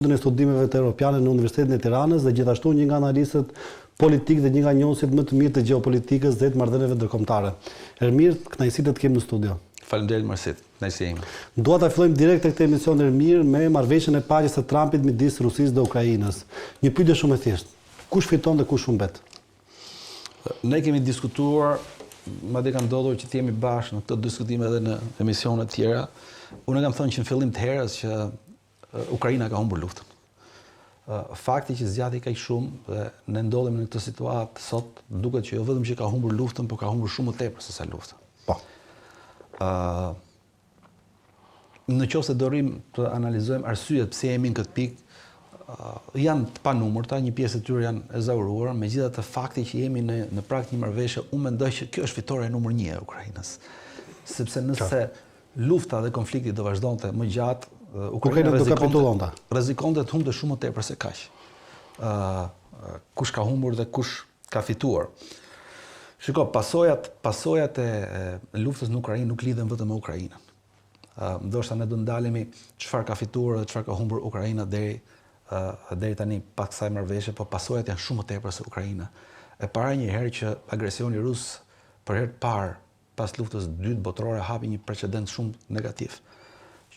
Në studimeve të europiane në Universitetin e Tiranës dhe gjithashtu një nga analistët politikë dhe një nga njohësit më të mirë të gjeopolitikës dhe të marrëdhënieve ndërkombëtare. Ermir, kënaqësi të kemë në studio. Faleminderit Marsit, kënaqësi ime. Dua ta fillojmë direkt tek këtë emision Ermir me marrëveshjen e paqes së Trumpit midis Rusisë dhe Ukrainës. Një pyetje shumë e thjeshtë. Kush fiton dhe kush humbet? Ne kemi diskutuar, madje ka ndodhur që të jemi bashkë në këtë diskutime edhe në emisione të tjera. Unë kam thënë që në fillim të herës që Ukraina ka humbur luftën. Fakti që zgjati kaq shumë dhe ne ndodhemi në këtë situatë sot, duket që jo vetëm që ka humbur luftën, por ka humbur shumë më tepër se sa luftën. Po. Në qoftë se dorim të analizojmë arsyet pse jemi në këtë pikë, janë të panumërta, një pjesë e tyre janë ezauruar, megjithatë fakti që jemi në prag të një marrëveshje, unë mendoj që kjo është fitoria numër 1 e Ukrainës. Sepse nëse lufta dhe konflikti do vazhdonte më gjatë, Ukraina rrezikonte të humbte shumë më tepër se kaq. Kush ka humbur dhe kush ka fituar. Shiko, pasojat e luftës në Ukrainë nuk lidhen vetëm me Ukrainën. Ndoshta ne do ndalemi çfarë ka fituar dhe çfarë ka humbur Ukraina deri tani pas kësaj marrëveshje, por pasojat janë shumë më tepër se Ukraina. E para një herë që agresioni rus për herë të parë pas luftës së dytë botërore hapi një precedent shumë negativ.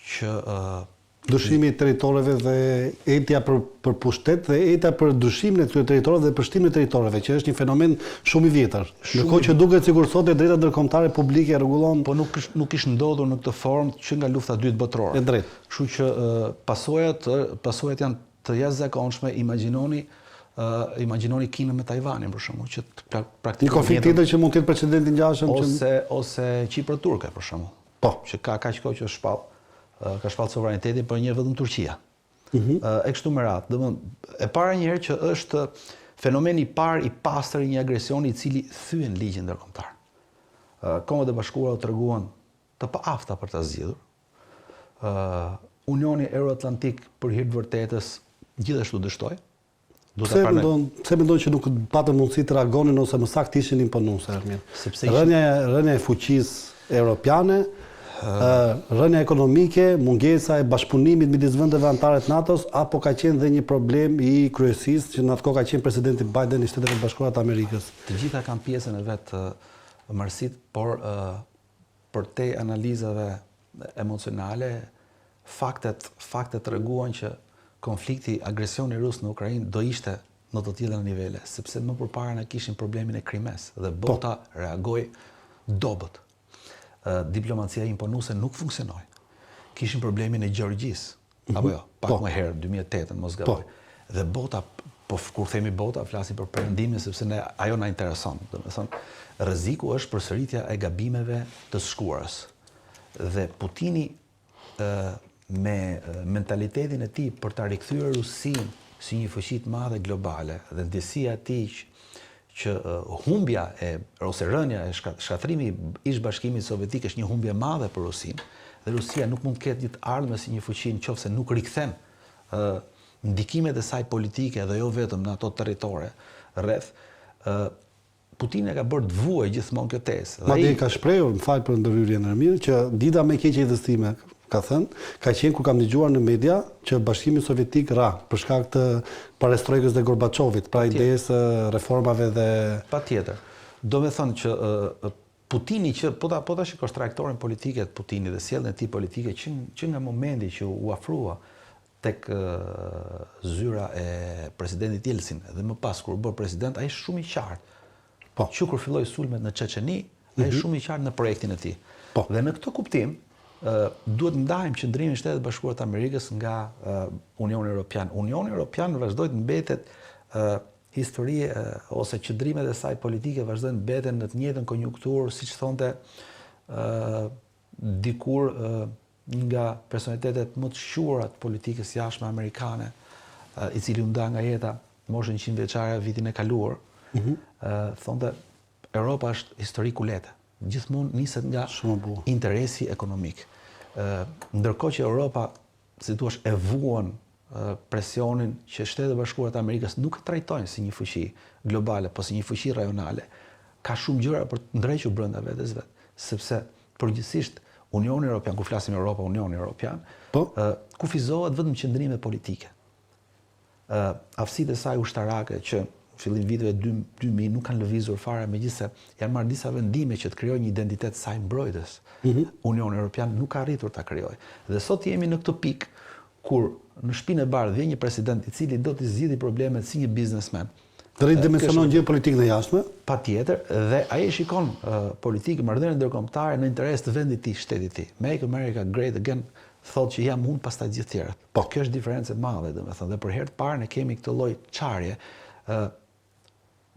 Që dushimi i territoreve dhe etja për pushtet dhe etja për dushimin e këtyre territoreve dhe përshtimin e territoreve, që është një fenomen shumë i vjetër. Ndërkohë që duket sikur sot e drejta ndërkombëtare publike rregullon, po nuk kishte ndodhur në këtë formë që nga lufta e dytë botërore. E drejtë. Kështu që pasojat janë të jashtëzakonshme. Imagjinoni Kinën me Tajvanin për shembull, që praktikisht një konflikt tjetër që mund të jetë precedenti i ngjashëm ose Kipër turke për shembull. Po, që ka kaq kohë që ka shpallë sovranitetin, por një vetëm Turqia. E kështu me radhë. Domethënë, e para një herë që është fenomeni i parë i pastër i një agresioni i cili thyen ligjin ndërkombëtar. Kombët e Bashkuara u treguan të paafta për ta zgjidhur. Unioni Euroatlantik për hir të vërtetës gjithashtu dështoi. Pse mendon që nuk patën mundësi të reagonin ose më saktë ishin imponuese, Ermir? Sepse rënja e fuqisë europiane, rënja ekonomike, mungesa e bashkëpunimit midis vendeve anëtare të NATO-s, apo ka qenë dhe një problem i kryesisë që në atë kohë ka qenë presidenti Biden i Shtetet e Bashkuara të Amerikës? Të gjitha kanë pjesën e vet Marsit, por për te analizave emocionale, faktet treguan që konflikti, agresioni rus në Ukrainë do ishte në të tilla nivele, sepse më përpara ne kishim problemin e Krimes dhe bota reagoi dobët. Diplomacia imponuese nuk funksionoi. Kishim problemin e Gjeorgjisë, apo jo, pak më herë, 2008 mos gaboj. Dhe bota, po kur themi bota, flasim për perëndimin sepse ajo na intereson. Domethënë, rreziku është përsëritja e gabimeve të shkuarës. Dhe Putini me mentalitetin e tij për ta rikthyer Rusinë si një fuqi të madhe globale dhe ndjesia e tij që humbja ose rënja e shkatrimi i ish-bashkimit sovjetik është një humbje e madhe për Rusinë, dhe Rusia nuk mund të ketë të ardhmë si një fuqi nëse nuk rikthen ndikimet e saj politike dhe jo vetëm në ato territore rreth. Putin e ka bërë të vuajë gjithmonë këtë testë. Madje ka shprehur, më fal për ndërhyrjen Ermir, që dita më e keqe e dëstime, ka thënë, ka qenë kur kam dëgjuar në media që Bashkimi Sovjetik ra për shkak të perestrojkës dhe Gorbaçovit, pra idesë reformave dhe patjetër. Do me thënë që Putini që po ta shikosh trajektorin politike të Putinit dhe sjelljen e tij politike që nga momenti që u afrua tek zyra e presidentit Yeltsin dhe më pas kur u bë president, ai është shumë i qartë. Po, që kur filloi sulmet në Çeçeni, ai është shumë i qartë në projektin e tij. Po. Dhe në këtë kuptim duhet ndajmë qëndrimin e Shtetet Bashkuara të Amerikës nga Unioni Evropian. Unioni Evropian vazhdoi të mbetet histori ose qëndrimet e saj politike vazhdojnë të mbeten në të njëjtën konjunkturë, siç thonte dikur një nga personalitetet më të shuara të politikës jashtme amerikane, i cili u nda nga jeta moshën 100 vjeçare vitin e kaluar, thonte Europa është histori kulete. Gjithmonë niset nga interesi ekonomik. Ndërkohë që Europa, si thua, e vuan presionin që Shtetet e Bashkuara të Amerikës nuk e trajtojnë si një fuqi globale, por si një fuqi rajonale, ka shumë gjëra për të ndrequr brenda vetes vet, sepse përgjithsisht Unioni Evropian, kur flasim Europa, Unioni Evropian, kufizohet vetëm qëndrime politike. aftësitë e saj ushtarake që fillim viteve 2000 nuk kanë lëvizur fare, megjithëse janë marrë disa vendime që të krijojë një identitet saj mbrojtës. Unioni Evropian nuk ka arritur ta krijojë. Dhe sot jemi në këtë pikë kur në shtëpinë e bardhë vjen një president i cili do të zgjidhë problemet si një biznesmen. Të ridimensionon gjë politikën e jashtme? Patjetër, dhe ai shikon politikën, marrëdhënien ndërkombëtare në interes të vendit të shtetit të tij. Make America Great Again thotë që jam unë pastaj gjithë tjerët. Po kjo është diferencë e madhe, domethënë, dhe për herë të parë ne kemi këtë lloj çarje.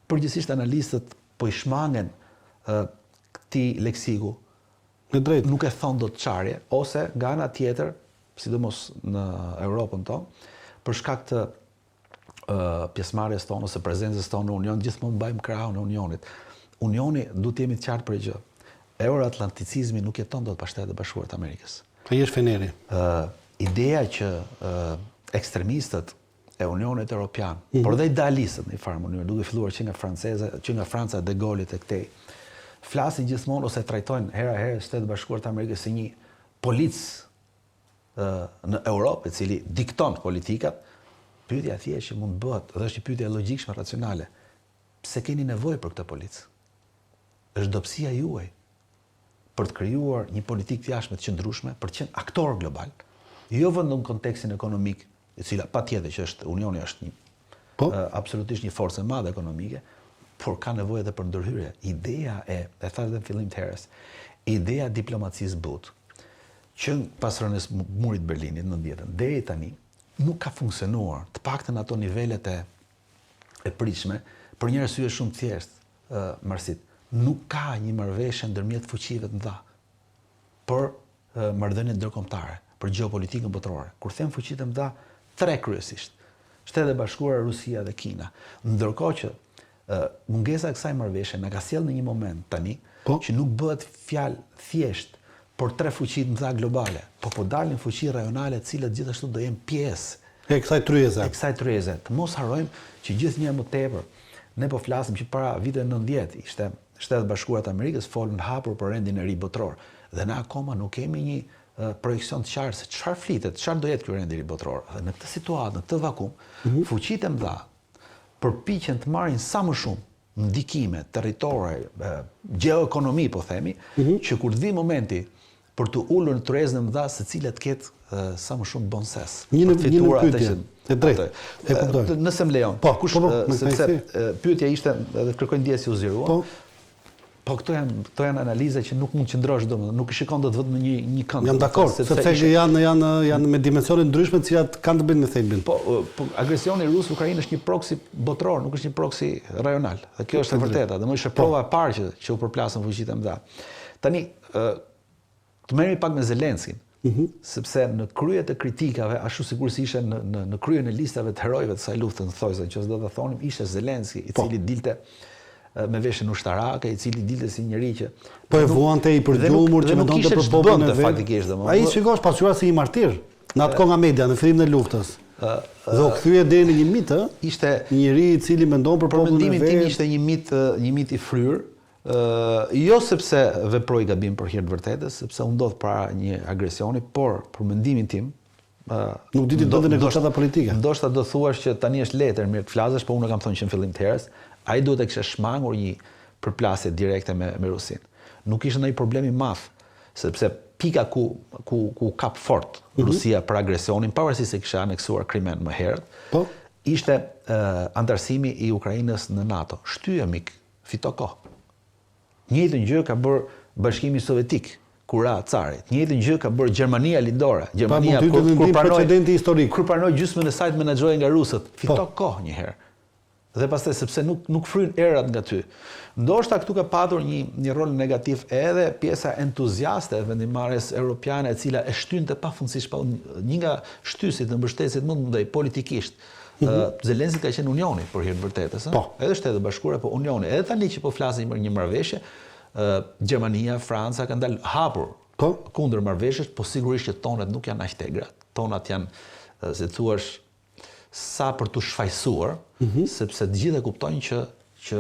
Përgjithsisht analistët po i shmangen këtij leksiku. Me drejtë. Nuk e thon dot çarje, ose nga ana tjetër, sidomos në Europën tonë, për shkak të pjesëmarrjes tonë ose prezencës tonë në Union, gjithmonë mbajmë krahun e Unionit. Unioni duhet të jemi të qartë për gjë. Euroatlanticizmi nuk jeton dot pa Shtetet e Bashkuara të Amerikës. Ai është feneri. Ideja që ekstremistët e Unionit Evropian, por dhe idealistët në një farë mënyrë, duke filluar që nga Franca de Gaulle e këtej, flasin gjithmonë ose trajtojnë hera herë Shtetet e Bashkuara të Amerikës si një polic në Europë, i cili dikton politikat. Pyetja thjesht që mund bëhet, dhe është një pyetje logjikshme, racionale. Pse keni nevojë për këtë policë? Është dobësia juaj për të krijuar një politikë të jashtme të qëndrueshme, për të qenë aktor global, jo vetëm në kontekstin ekonomik, e cila patjetër që është Unioni është absolutisht një forcë e madhe ekonomike, por ka nevojë edhe për ndërhyrje. Ideja e thash në fillim të herës, ideja e diplomacisë butë, që pas rënies murit Berlinit në 90-ën deri tani nuk ka funksionuar, të paktën ato nivelet e pritshme, për një arsye shumë të thjeshtë, Marsit. Nuk ka një marrëveshje ndërmjet fuqive të mëdha për marrëdhëniet ndërkombëtare, për gjeopolitikën botërore. Kur them fuqitë e mëdha, tre kryesisht: Shtetet e Bashkuara, Rusia dhe Kina. Ndërkohë që mungesa e kësaj marrëveshje na ka sjellë në një moment tani që nuk bëhet fjalë thjesht por tre fuqi të mëdha globale, po dalin fuqi rajonale, të cilët gjithashtu do jenë pjesë e kësaj tryeze. Të mos harrojmë që gjithnjë më tepër, ne po flasim që para viteve 90 ishte Shtetet e Bashkuara të Amerikës folën hapur për rendin e ri botror, dhe ne akoma nuk kemi një projekcion të qartë se çfarë flitet, çfarë do jetë ky rendi i ri botror. Dhe në këtë situatë, në këtë vakum, fuqitë e mëdha përpiqen të marrin sa më shumë ndikime territore, gjeoekonomi po themi, që kur të vi momenti për të ullur në tërezën e mëdha, secila të ketë sa më shumë bonses. Një pyetje, e drejtë, e kuptoj. Nëse më lejon, sepse pyetja ishte, edhe kërkoj ndjes si u zgjerua. Po këto janë analize që nuk mund të qëndrosh domethënë, nuk i shikon dot vetëm në një kënd. Jam dakord, sepse janë me dimensione ndryshme të cilat kanë të bëjnë me thelbin. Po agresioni rus në Ukrainë është një proksi botror, nuk është një proksi rajonal. Dhe kjo është e vërteta, dhe më është prova e parë që u përplasën fuqitë e mëdha. Tani të merremi pak me Zelenskin, sepse në kryet e kritikave, ashtu sikur si ishte në kryen e listave të herojëve të saj lufte, në thojse, që do ta thonim, ishte Zelenski, i cili dilte me veshjen ushtarake, i cili dilte si njëri që po e vuante i përgjumur që mendonte për popullin e vet. Ai shikosh pasqyra si një martir në atë kohë nga media në fillimin e luftës. Dhe u kthye deri në një mit, ishte një njeri i cili mendon për popullin e vet. Mendimin tim ishte një mit i fryrë. Jo sepse veproi gabim për hir të vërtetës, sepse u ndodh para një agresioni, por për mendimin tim, nuk diti të bënte negociata politike. Ndoshta do thuash që tani është letër mirë të flasësh, por unë kam thënë që në fillim të herës, ai duhet të kishte shmangur një përplasje direkte me Rusin. Nuk ishte ndonjë problem i madh, sepse pika ku kap fort Rusia për agresionin, pavarësisht se kishte aneksuar Krimen më herët, ishte antarësimi i Ukrainës në NATO. Shtyhemi, fito kohë. Njëjtën gjë ka bërë Bashkimi Sovjetik kur ra carit. Njëjtën gjë ka bërë Gjermania lindore. Gjermania kur pranoi gjysmën e saj të menaxhohej nga rusët, fito kohë një herë. Dhe pastaj sepse nuk fryn erat nga ty. Ndoshta këtu ka patur një rol negativ edhe pjesa entuziaste e vendimmarrjes europiane, e cila e shtynte pafundësisht një nga shtysit në mbështetjet më të mëdhej politikisht. Zelenski ka qenë Unioni për hir të vërtetës, edhe Shtetet e Bashkuara, po Unioni. Edhe tani që po flasim për një marrëveshje, Gjermania, Franca kanë dalë hapur kundër marrëveshjes, po sigurisht që tonat nuk janë aq të egra. Tonat janë, si thuash, sa për të shfaqsuar, sepse të gjithë e kuptojnë që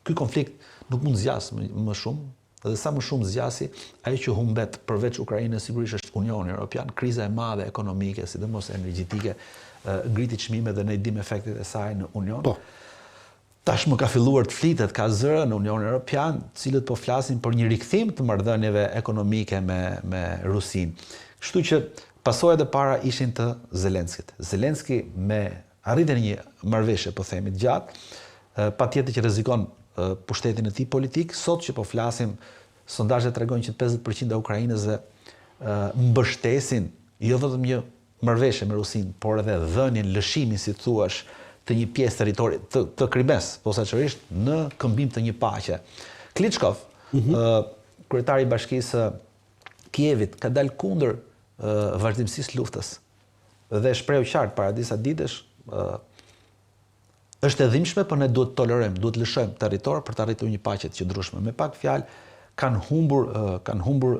ky konflikt nuk mund zgjas më shumë, dhe sa më shumë zgjasi, ajo që humbet përveç Ukrainës sigurisht është Unioni Evropian, kriza e madhe ekonomike, sidomos energjetike, ngriti çmimet dhe ne dim efektet e saj në Union. Po. Tashmë ka filluar të flitet, ka zëra në Unionin Evropian, cilët po flasin për një rikthim të marrëdhënieve ekonomike me Rusinë. Kështu që pasojat e para ishin të Zelenskit. Zelenski me arritjen e një marrëveshje, po themi, të gjatë, patjetër që rrezikon pushtetin e tij politik. Sot që po flasim, sondazhet tregojnë që 50% e ukrainësve mbështesin jo vetëm një marrëveshje me Rusinë, por edhe dhënien, lëshimin, si thuash, të një pjesë territori të Krimes, posaçërisht në këmbim të një paqe. Klitschkov, kryetari i Bashkisë Kievit, ka dalë kundër vazhdimësisë luftës dhe shprehu qartë para disa ditësh, është e dhimbshme, por ne duhet të tolerojmë, duhet të lëshojmë territor për të arritur një paqe të qëndrueshme. Me pak fjalë, kanë humbur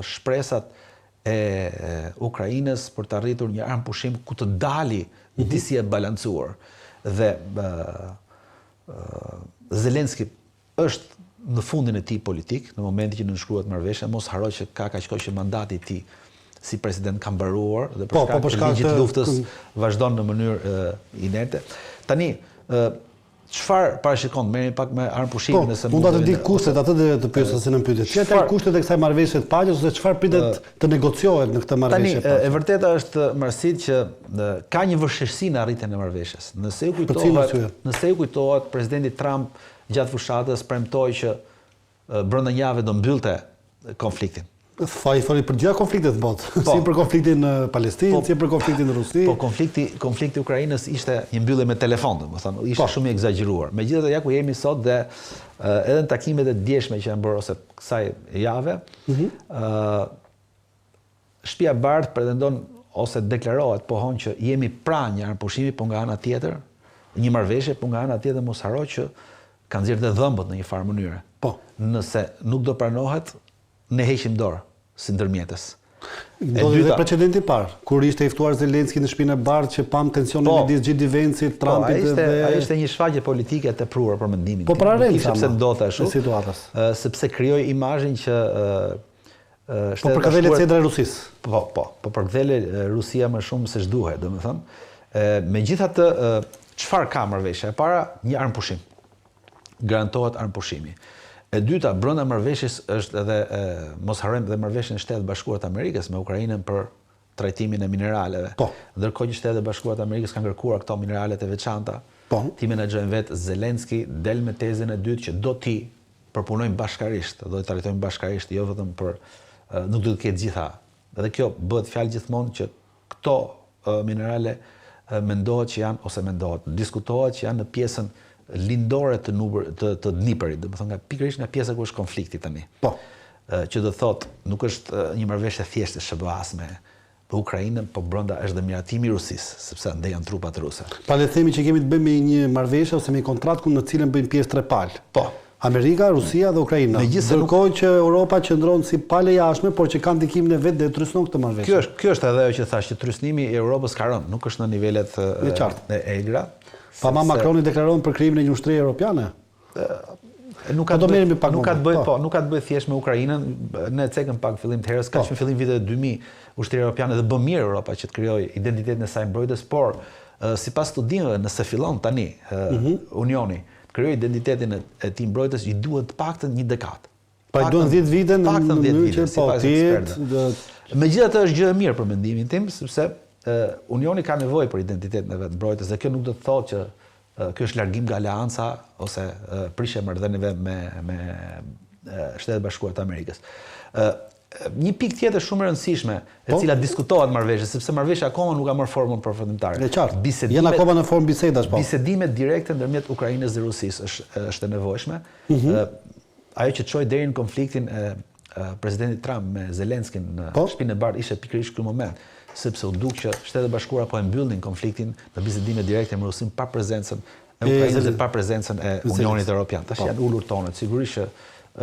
shpresat e Ukrainës për të arritur një armë pushim ku të dali disi e balancuar. Dhe Zelenski është në fundin e tij politik, në momentin që nënshkruhet marrëveshja, mos harroj që ka kaq kohë që mandati i tij si president ka mbaruar dhe për shkak të ligjit të luftës vazhdon në mënyrë inerte. Tani, çfarë parashikon? Merremi pak me armë pushimin nëse mund ta di kushtet, atë të pyesë se në pyetje. Çfarë janë kushtet e kësaj marrëveshje të paqes ose çfarë pritet të negociohet në këtë marrëveshje? Tani, e vërteta është Marsit që ka një vështirësi në arritjen e marrëveshjes. Nëse ju kujtohet, presidenti Trump gjatë fushatës premtoi që brenda një jave do mbyllte konfliktin. Fali për gjitha konfliktet të botë, si për konfliktin në Palestinë, si për konfliktin në Rusi. Po konflikti Ukrainës ishte një mbyllje me telefon, domethënë, ishte shumë i egzageruar. Megjithatë, ja ku jemi sot dhe edhe në takimet e djeshme që janë bërë ose kësaj jave, Shtëpia e Bardhë pretendon ose deklarohet pohon që jemi pranë një armë pushimi, po nga ana tjetër, një marrëveshje, po nga ana tjetër mos harro që kanë nxjerrë dhëmbët në një farë mënyre. Po. Nëse nuk do pranohet, ne heqim dorë si ndërmjetës. Ndodhi dhe precedenti i parë, kur ishte i ftuar Zelenski në Shtëpinë e Bardhë që pam tensionin midis G.D. Vencit, Trumpit dhe ai ishte një shfaqje politike e tepruar për mendimin. Po para sepse ndodhte ashtu situatës. Sepse krijoi imazhin që po përkthele cedra e Rusisë. Po përkthele Rusia më shumë se ç'duhet, domethënë. Megjithatë, çfarë ka marrëveshja? E para, një armë pushim. Garantohet armë pushimi. E dyta, brenda marrëveshjes është edhe mos harrojmë dhe marrëveshjen e Shtetit Bashkuar të Amerikës me Ukrainën për trajtimin e mineraleve. Po. Ndërkohë që Shtetet Bashkuara të Amerikës kanë kërkuar këto mineralet e veçanta. Po. Ti menaxhojnë vetë Zelenski del me tezën e dytë që do ti përpunojmë bashkarisht, do të trajtojmë bashkarisht, jo vetëm për nuk do të ketë gjitha. Edhe kjo bëhet fjalë gjithmonë që këto minerale mendohet që janë diskutohet që janë në pjesën lindore të Dniperit, domethënë nga pikërisht nga pjesa ku është konflikti tani. Po. Që do thotë, nuk është një marrëveshje thjesht e SBA-s me Ukrainën, po brenda është dhe miratimi i Rusisë, sepse ande janë trupat ruse. Pa le të themi që kemi të bëjmë me një marrëveshje ose me një kontratë në cilën bëjmë pjesë tre palë. Po. Amerika, Rusia dhe Ukraina. Ndërkohë që Europa qëndron si palë e jashtme, por që kanë ndikimin e vet dhe trysnon këtë marrëveshje. Kjo është edhe ajo që thash, që trysnimi i Europës ka rënë, nuk është në nivelet e egra. Pa Macroni deklaron për krijimin e një ushtrie europiane. Nuk ka të bëjë thjesht me Ukrainën, ne cekëm pak fillim të herës, ka që në fillim vitet 2000 ushtria europiane dhe bë mirë Europa që të krijojë identitetin e saj mbrojtës, por sipas studimeve nëse fillon tani Unioni krijojë identitetin e tij mbrojtës, i duhet të paktën një dekadë. Pa i duhen 10 vite në mënyrë që po tjetë. Megjithatë është gjë e mirë për mendimin tim, sepse Unioni ka nevojë për identitetin e vet mbrojtës dhe kjo nuk do të thotë që kjo është largim nga aleanca ose prishje marrëdhënieve me Shtetet Bashkuara të Amerikës. Një pikë tjetër shumë e rëndësishme, e cila diskutohet marrëveshje, sepse marrëveshja akoma nuk ka marrë formën përfundimtare. Në qartë. Janë akoma në formë bisedash po. Bisedimet direkte ndërmjet Ukrainës dhe Rusisë është e nevojshme. Ajo që çoi deri në konfliktin e presidentit Trump me Zelenskin në Shtëpinë e Bardhë ishte pikërisht ky moment, sepse u duk që Shtetet Bashkuara po e mbyllnin konfliktin në bisedime direkte me Rusinë pa prezencën e Ukrainës dhe pa prezencën e Unionit Evropian. Tash janë ulur tonet, sigurisht që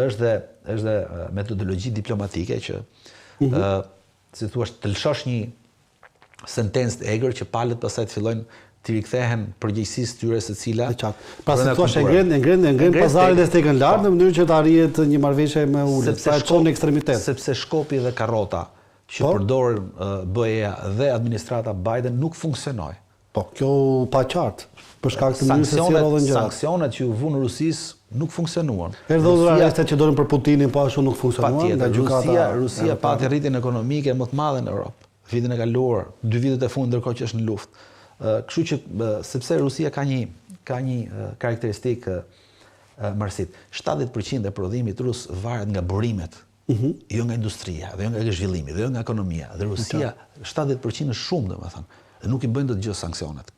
është dhe metodologji diplomatike që si thua të lëshosh një sentencë të egër që palët pastaj të fillojnë të rikthehen përgjegjësisë tyre secila. Pra si thua ngren pazarin dhe stekën lart në mënyrë që të arrihet një marrëveshje me ulët, sa e çon në ekstremitet. Sepse Shkopi dhe Karrota që përdorën BE-ja dhe administrata Biden nuk funksionoi. Po, kjo pa qartë, për shkak të mënyrës se si rodhen gjërat. Sanksionet që u vunë Rusisë nuk funksionuan. Erdhën arrestet që dolën për Putinin, po ashtu nuk funksionuan. Patjetër, Rusia pati rritjen ekonomike më të madhe në Europë. Vitin e kaluar, 2 vitet e fundit ndërkohë që është në luftë. Kështu që sepse Rusia ka një karakteristikë Marsit, 70% e prodhimit rus varet nga burimet, jo nga industria, dhe jo nga zhvillimi, dhe jo nga ekonomia. Dhe Rusia 70% është shumë, domethënë, dhe nuk i bëjnë dot gjë sanksionet.